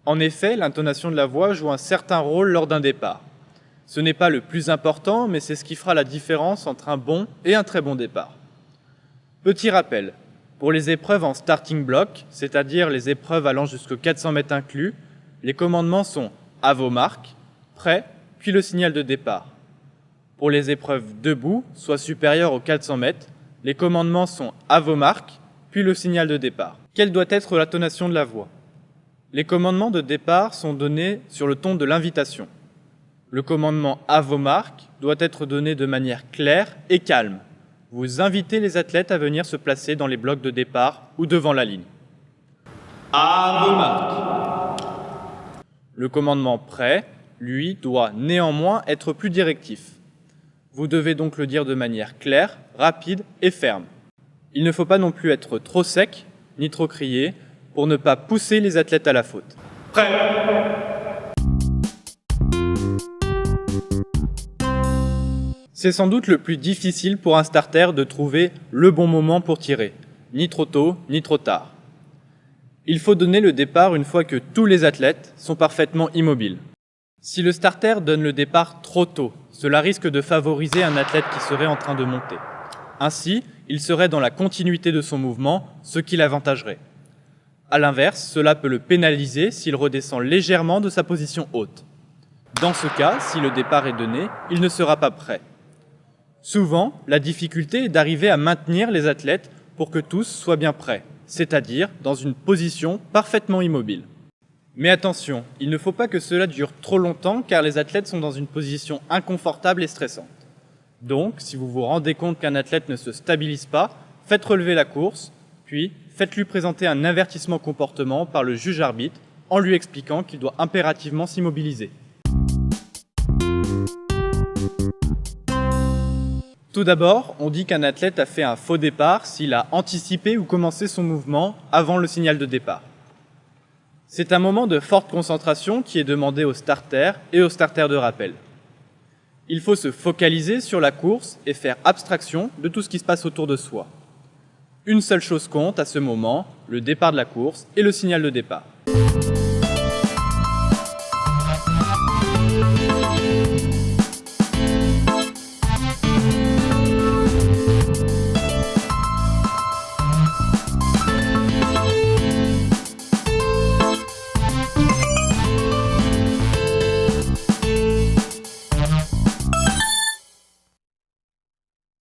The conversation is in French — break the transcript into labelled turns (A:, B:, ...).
A: En effet, l'intonation de la voix joue un certain rôle lors d'un départ. Ce n'est pas le plus important, mais c'est ce qui fera la différence entre un bon et un très bon départ. Petit rappel, pour les épreuves en starting block, c'est-à-dire les épreuves allant jusqu'aux 400 mètres inclus, les commandements sont « à vos marques »,« prêt », puis le signal de départ. Pour les épreuves debout, soit supérieures aux 400 mètres, les commandements sont « à vos marques », puis le signal de départ. Quelle doit être l'intonation de la voix? Les commandements de départ sont donnés sur le ton de l'invitation. Le commandement « à vos marques » doit être donné de manière claire et calme. Vous invitez les athlètes à venir se placer dans les blocs de départ ou devant la ligne. À vos marques. Le commandement « prêt », lui, doit néanmoins être plus directif. Vous devez donc le dire de manière claire, rapide et ferme. Il ne faut pas non plus être trop sec, ni trop crié, pour ne pas pousser les athlètes à la faute. Prêt. C'est sans doute le plus difficile pour un starter de trouver le bon moment pour tirer, ni trop tôt, ni trop tard. Il faut donner le départ une fois que tous les athlètes sont parfaitement immobiles. Si le starter donne le départ trop tôt, cela risque de favoriser un athlète qui serait en train de monter. Ainsi, il serait dans la continuité de son mouvement, ce qui l'avantagerait. A l'inverse, cela peut le pénaliser s'il redescend légèrement de sa position haute. Dans ce cas, si le départ est donné, il ne sera pas prêt. Souvent, la difficulté est d'arriver à maintenir les athlètes pour que tous soient bien prêts, c'est-à-dire dans une position parfaitement immobile. Mais attention, il ne faut pas que cela dure trop longtemps car les athlètes sont dans une position inconfortable et stressante. Donc, si vous vous rendez compte qu'un athlète ne se stabilise pas, faites relever la course, puis faites-lui présenter un avertissement comportement par le juge-arbitre en lui expliquant qu'il doit impérativement s'immobiliser. Tout d'abord, on dit qu'un athlète a fait un faux départ s'il a anticipé ou commencé son mouvement avant le signal de départ. C'est un moment de forte concentration qui est demandé aux starters et aux starters de rappel. Il faut se focaliser sur la course et faire abstraction de tout ce qui se passe autour de soi. Une seule chose compte à ce moment, le départ de la course et le signal de départ.